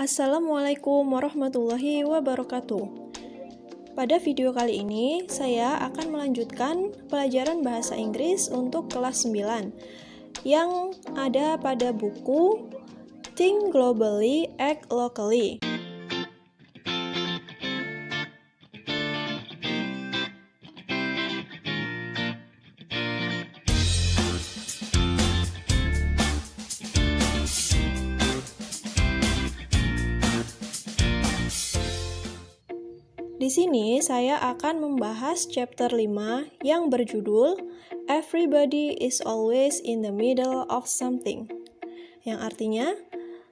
Assalamualaikum warahmatullahi wabarakatuh. Pada video kali ini, saya akan melanjutkan pelajaran bahasa Inggris untuk kelas 9 yang ada pada buku Think Globally, Act Locally. Di sini saya akan membahas chapter 5 yang berjudul Everybody is always in the middle of something. Yang artinya,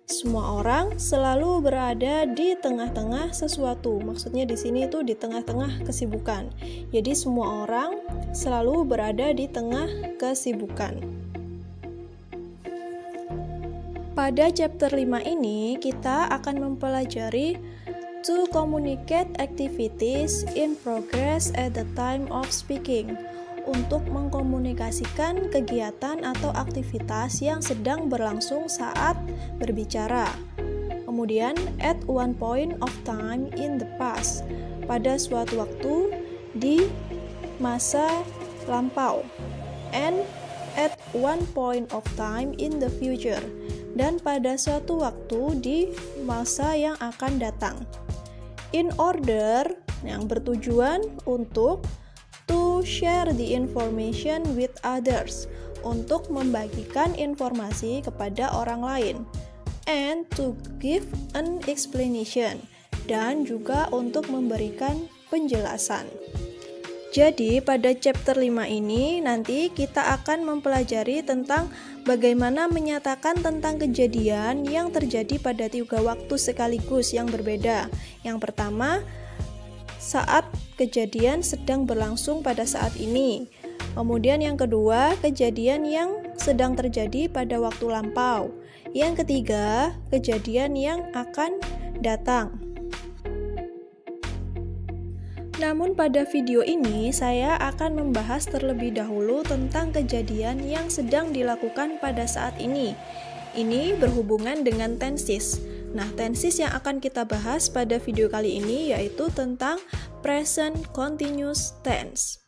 semua orang selalu berada di tengah-tengah sesuatu. Maksudnya di sini itu di tengah-tengah kesibukan. Jadi semua orang selalu berada di tengah kesibukan. Pada chapter 5 ini kita akan mempelajari to communicate activities in progress at the time of speaking, untuk mengkomunikasikan kegiatan atau aktivitas yang sedang berlangsung saat berbicara. Kemudian, at one point of time in the past, pada suatu waktu di masa lampau. And at one point of time in the future, dan pada suatu waktu di masa yang akan datang. In order, yang bertujuan untuk to share the information with others, untuk membagikan informasi kepada orang lain, and to give an explanation, dan juga untuk memberikan penjelasan. Jadi pada chapter 5 ini nanti kita akan mempelajari tentang bagaimana menyatakan tentang kejadian yang terjadi pada 3 waktu sekaligus yang berbeda. Yang pertama, saat kejadian sedang berlangsung pada saat ini. Kemudian yang kedua, kejadian yang sedang terjadi pada waktu lampau. Yang ketiga, kejadian yang akan datang. Namun pada video ini saya akan membahas terlebih dahulu tentang kejadian yang sedang dilakukan pada saat ini. Ini berhubungan dengan tenses. Nah, tenses yang akan kita bahas pada video kali ini yaitu tentang present continuous tense.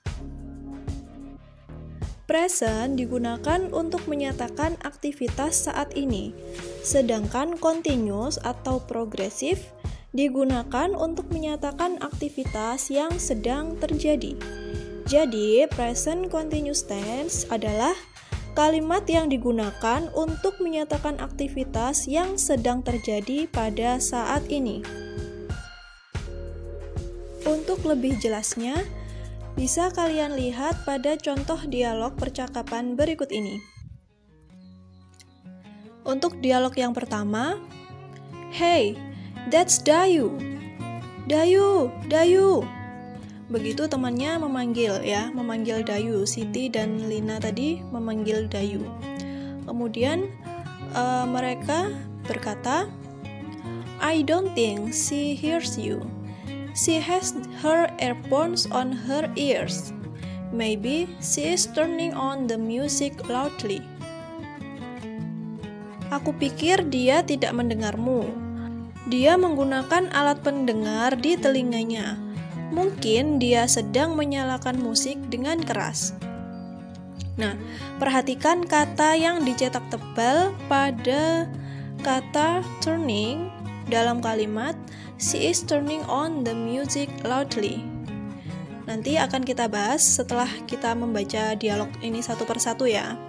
Present digunakan untuk menyatakan aktivitas saat ini, sedangkan continuous atau progresif digunakan untuk menyatakan aktivitas yang sedang terjadi. Jadi, present continuous tense adalah kalimat yang digunakan untuk menyatakan aktivitas yang sedang terjadi pada saat ini. Untuk lebih jelasnya, bisa kalian lihat pada contoh dialog percakapan berikut ini. Untuk dialog yang pertama, "Hey, that's Dayu. Dayu, Dayu." Begitu temannya memanggil Dayu. Siti dan Lina tadi memanggil Dayu. Kemudian mereka berkata, "I don't think she hears you. She has her earphones on her ears. Maybe she is turning on the music loudly." Aku pikir dia tidak mendengarmu. Dia menggunakan alat pendengar di telinganya. Mungkin dia sedang menyalakan musik dengan keras. Nah, perhatikan kata yang dicetak tebal pada kata turning dalam kalimat she is turning on the music loudly. Nanti akan kita bahas setelah kita membaca dialog ini satu persatu ya.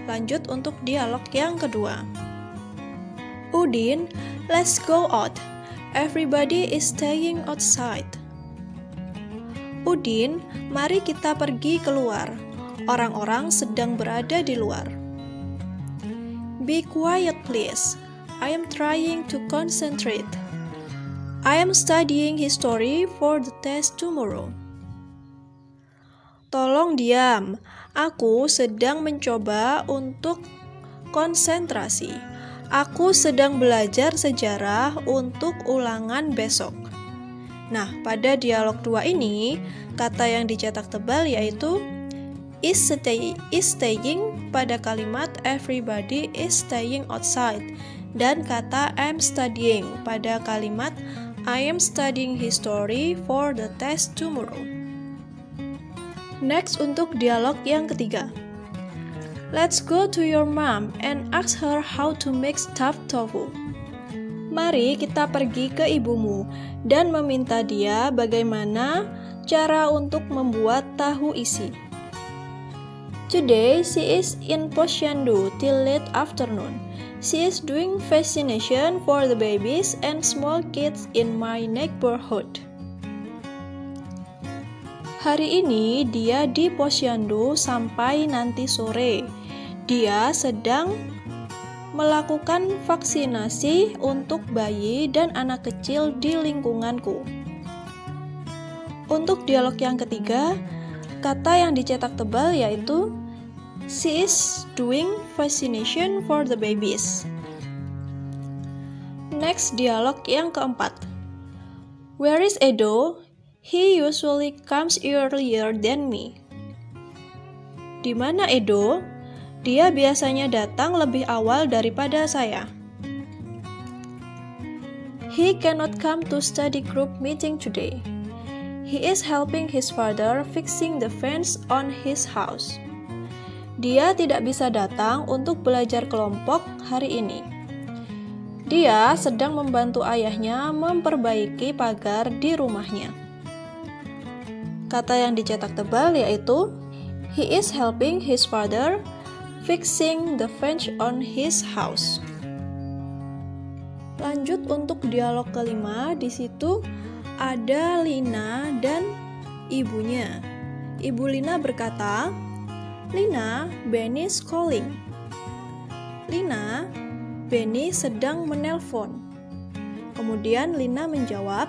Lanjut untuk dialog yang kedua. "Udin, let's go out. Everybody is staying outside." "Udin, mari kita pergi keluar. Orang-orang sedang berada di luar." "Be quiet please. I am trying to concentrate. I am studying history for the test tomorrow." "Tolong diam. Aku sedang mencoba untuk konsentrasi. Aku sedang belajar sejarah untuk ulangan besok." Nah, pada dialog 2 ini, kata yang dicetak tebal yaitu is staying pada kalimat everybody is staying outside. dan kata I'm studying pada kalimat I am studying history for the test tomorrow. Next, untuk dialog yang ketiga. Let's go to your mom and ask her how to make stuffed tofu. Mari kita pergi ke ibumu dan meminta dia bagaimana cara untuk membuat tahu isi. Today she is in Posyandu till late afternoon. She is doing vaccination for the babies and small kids in my neighborhood. Hari ini dia di Posyandu sampai nanti sore. Dia sedang melakukan vaksinasi untuk bayi dan anak kecil di lingkunganku. Untuk dialog yang ketiga, kata yang dicetak tebal yaitu she is doing vaccination for the babies. Next, dialog yang keempat. Where is Edo? He usually comes earlier than me. Di mana Edo? Dia biasanya datang lebih awal daripada saya. He cannot come to study group meeting today. He is helping his father fixing the fence on his house. Dia tidak bisa datang untuk belajar kelompok hari ini. Dia sedang membantu ayahnya memperbaiki pagar di rumahnya. Kata yang dicetak tebal yaitu he is helping his father fixing the fence on his house. Lanjut untuk dialog kelima, di situ ada Lina dan ibunya. Ibu Lina berkata, Lina, Benny is calling. Lina, Benny sedang menelpon. Kemudian Lina menjawab,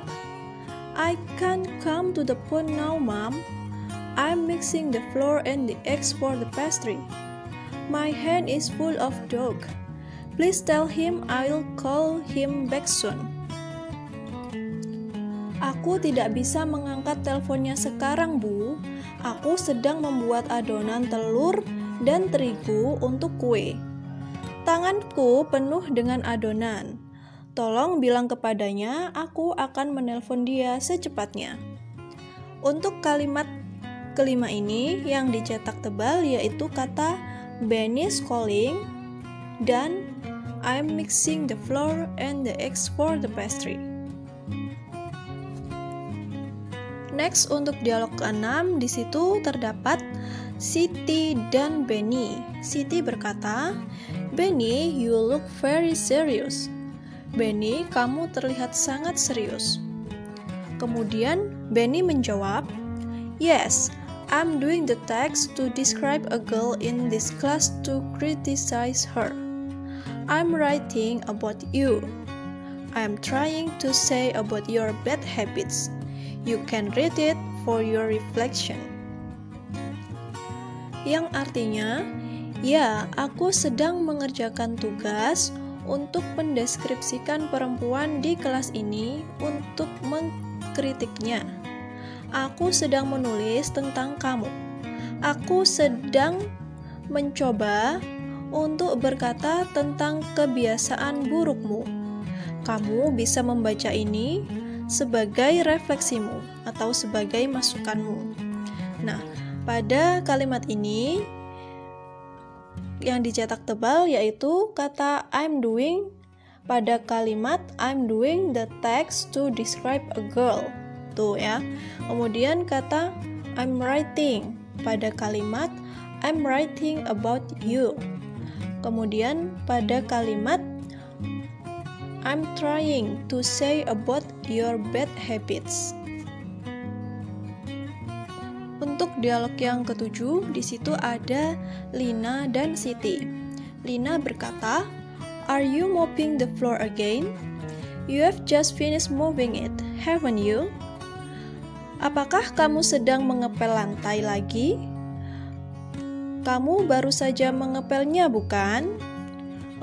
I can't come to the phone now, Mom. I'm mixing the flour and the eggs for the pastry. My hand is full of dough. Please tell him I'll call him back soon. Aku tidak bisa mengangkat teleponnya sekarang, Bu. Aku sedang membuat adonan telur dan terigu untuk kue. Tanganku penuh dengan adonan. Tolong bilang kepadanya, aku akan menelpon dia secepatnya. Untuk kalimat kelima ini yang dicetak tebal yaitu kata Benny's calling dan I'm mixing the flour and the eggs for the pastry. Next, untuk dialog ke-6, di situ terdapat Siti dan Benny. Siti berkata, Benny, you look very serious. Benny, kamu terlihat sangat serius. Kemudian Benny menjawab, Yes, I'm doing the text to describe a girl in this class to criticize her. I'm writing about you. I'm trying to say about your bad habits. You can read it for your reflection. Yang artinya, ya, aku sedang mengerjakan tugas untuk mendeskripsikan perempuan di kelas ini untuk mengkritiknya. Aku sedang menulis tentang kamu. Aku sedang mencoba untuk berkata tentang kebiasaan burukmu. Kamu bisa membaca ini sebagai refleksimu atau sebagai masukanmu. Nah, pada kalimat ini yang dicetak tebal yaitu kata I'm doing pada kalimat I'm doing the text to describe a girl. Tuh ya. Kemudian kata I'm writing pada kalimat I'm writing about you. Kemudian pada kalimat I'm trying to say about your bad habits. Untuk dialog yang ketujuh, di situ ada Lina dan Siti. Lina berkata, Are you mopping the floor again? You have just finished moving it, haven't you? Apakah kamu sedang mengepel lantai lagi? Kamu baru saja mengepelnya, bukan?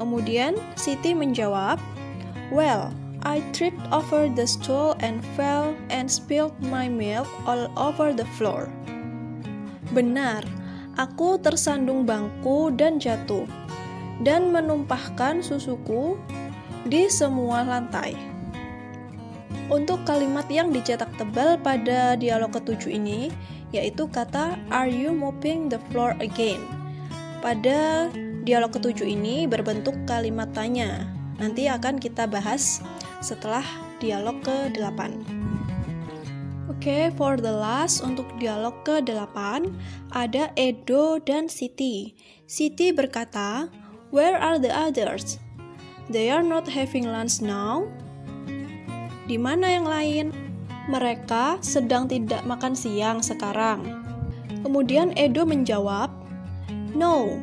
Kemudian Siti menjawab, Well, I tripped over the stool and fell and spilled my milk all over the floor. Benar, aku tersandung bangku dan jatuh, dan menumpahkan susuku di semua lantai. Untuk kalimat yang dicetak tebal pada dialog ketujuh ini, yaitu kata "Are you mopping the floor again?" Pada dialog ketujuh ini berbentuk kalimat tanya. Nanti akan kita bahas setelah dialog ke-8. Oke, for the last, untuk dialog ke-8 ada Edo dan Siti. Siti berkata, "Where are the others? They are not having lunch now." Di mana yang lain? Mereka sedang tidak makan siang sekarang. Kemudian Edo menjawab, "No,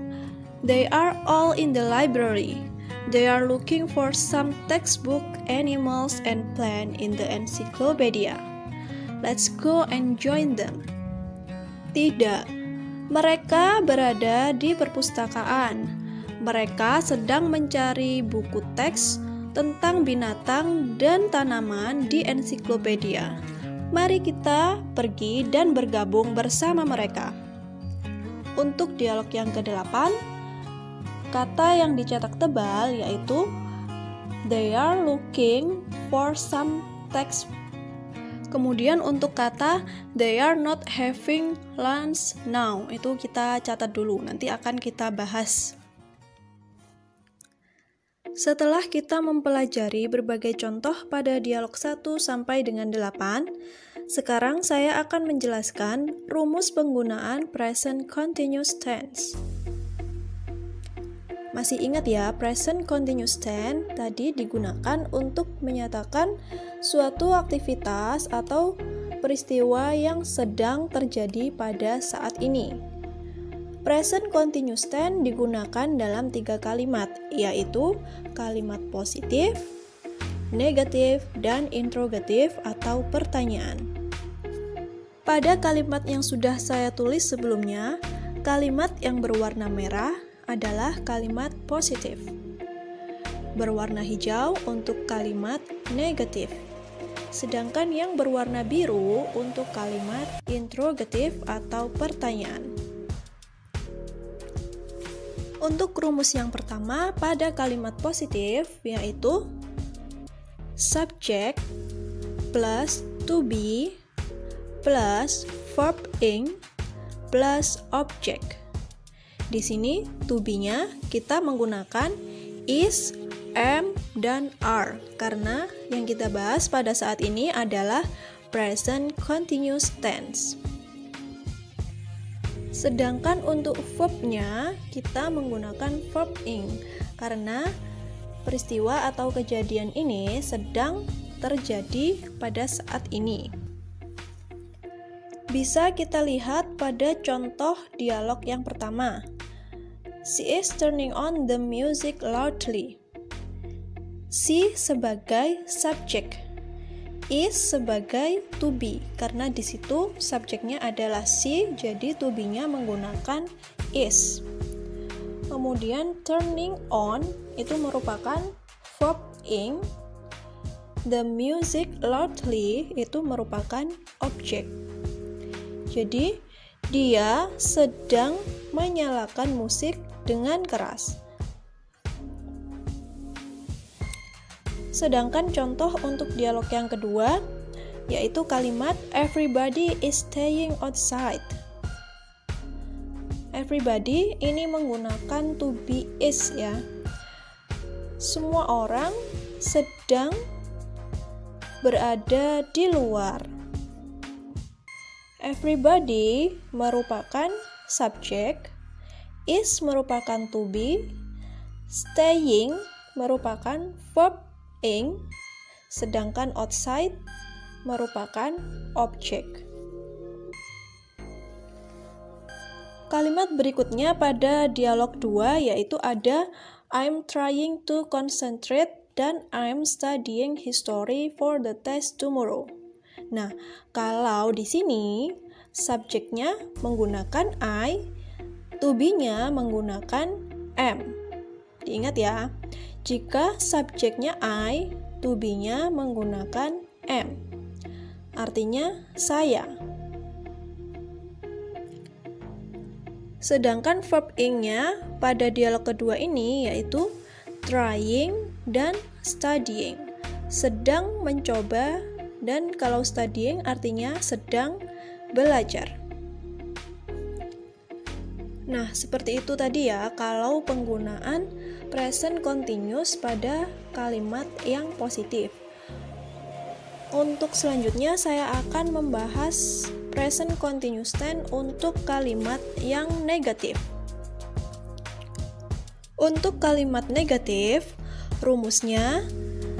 they are all in the library. They are looking for some textbook, animals, and plant in the encyclopedia. Let's go and join them." Tidak, mereka berada di perpustakaan. Mereka sedang mencari buku teks tentang binatang dan tanaman di ensiklopedia. Mari kita pergi dan bergabung bersama mereka. Untuk dialog yang ke-8, kata yang dicetak tebal yaitu "They are looking for some text." Kemudian untuk kata "They are not having lunch now," itu kita catat dulu, nanti akan kita bahas. Setelah kita mempelajari berbagai contoh pada dialog 1 sampai dengan 8, sekarang saya akan menjelaskan rumus penggunaan present continuous tense. Masih ingat ya, present continuous tense tadi digunakan untuk menyatakan suatu aktivitas atau peristiwa yang sedang terjadi pada saat ini. Present continuous tense digunakan dalam 3 kalimat, yaitu kalimat positif, negatif, dan interrogatif atau pertanyaan. Pada kalimat yang sudah saya tulis sebelumnya, kalimat yang berwarna merah adalah kalimat positif. Berwarna hijau untuk kalimat negatif. Sedangkan yang berwarna biru untuk kalimat interrogatif atau pertanyaan. Untuk rumus yang pertama pada kalimat positif yaitu subject plus to be plus verb ing plus object. Di sini to be-nya kita menggunakan is, am, dan are karena yang kita bahas pada saat ini adalah present continuous tense. Sedangkan untuk verb-nya kita menggunakan verb ing karena peristiwa atau kejadian ini sedang terjadi pada saat ini. Bisa kita lihat pada contoh dialog yang pertama. She is turning on the music loudly. She sebagai subjek, is sebagai to be karena di situ subjeknya adalah she, jadi to be-nya menggunakan is. Kemudian turning on itu merupakan verb ing, the music loudly itu merupakan objek. Jadi dia sedang menyalakan musik dengan keras. Sedangkan contoh untuk dialog yang kedua yaitu kalimat everybody is staying outside. Everybody ini menggunakan to be is ya. Semua orang sedang berada di luar. Everybody merupakan subjek, is merupakan to be, staying merupakan verb ing, sedangkan outside merupakan objek. Kalimat berikutnya pada dialog 2 yaitu ada I'm trying to concentrate dan I'm studying history for the test tomorrow. Nah, kalau di sini subjeknya menggunakan I, to be-nya menggunakan am. Diingat ya. Jika subjeknya I, to be-nya menggunakan am. Artinya saya. Sedangkan verb ing-nya pada dialog kedua ini yaitu trying dan studying, sedang mencoba, dan kalau studying artinya sedang belajar. Nah, seperti itu tadi ya kalau penggunaan present continuous pada kalimat yang positif. Untuk selanjutnya saya akan membahas present continuous tense untuk kalimat yang negatif. Untuk kalimat negatif, rumusnya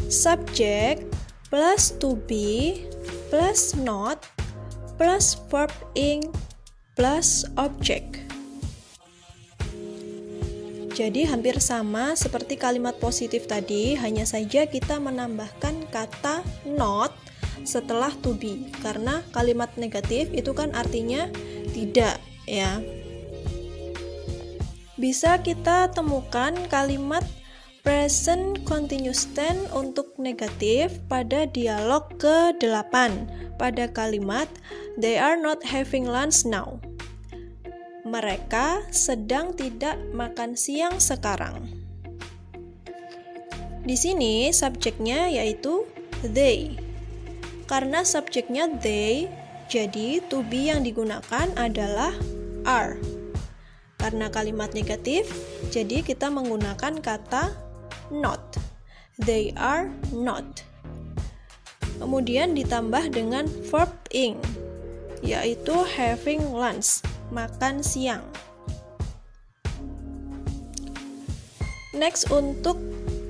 subject plus to be plus not plus verb ing plus object. Jadi hampir sama seperti kalimat positif tadi, hanya saja kita menambahkan kata not setelah to be, karena kalimat negatif itu kan artinya tidak ya. Bisa kita temukan kalimat present continuous tense untuk negatif pada dialog ke-8 pada kalimat they are not having lunch now. Mereka sedang tidak makan siang sekarang. Di sini subjeknya yaitu they. Karena subjeknya they, jadi to be yang digunakan adalah are. Karena kalimat negatif, jadi kita menggunakan kata not. They are not. Kemudian ditambah dengan verb ing, yaitu having lunch, makan siang. Next, untuk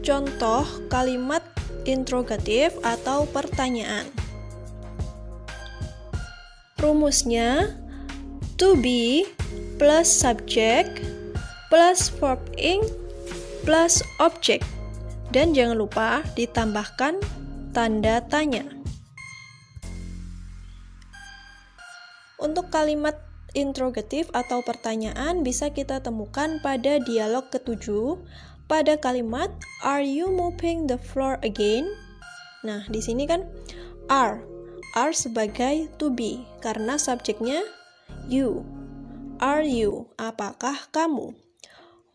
contoh kalimat interrogatif atau pertanyaan. Rumusnya to be plus subject plus verb ing plus object, dan jangan lupa ditambahkan tanda tanya. Untuk kalimat interrogatif atau pertanyaan bisa kita temukan pada dialog ke-7 pada kalimat are you mopping the floor again? Nah, di sini kan are sebagai to be karena subjeknya you. Are you, apakah kamu?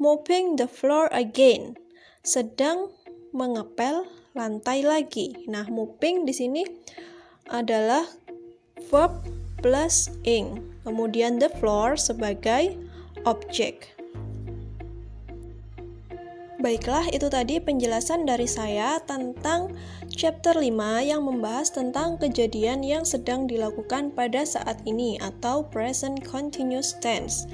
Mopping the floor again, sedang mengepel lantai lagi. Nah, mopping di sini adalah verb plus ing, kemudian the floor sebagai objek. Baiklah, itu tadi penjelasan dari saya tentang chapter 5 yang membahas tentang kejadian yang sedang dilakukan pada saat ini atau present continuous tense.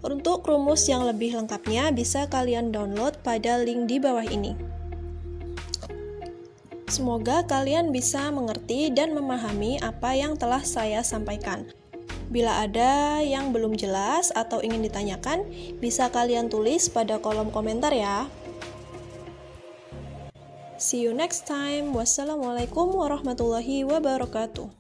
Untuk rumus yang lebih lengkapnya bisa kalian download pada link di bawah ini. Semoga kalian bisa mengerti dan memahami apa yang telah saya sampaikan. Bila ada yang belum jelas atau ingin ditanyakan, bisa kalian tulis pada kolom komentar ya. See you next time. Wassalamualaikum warahmatullahi wabarakatuh.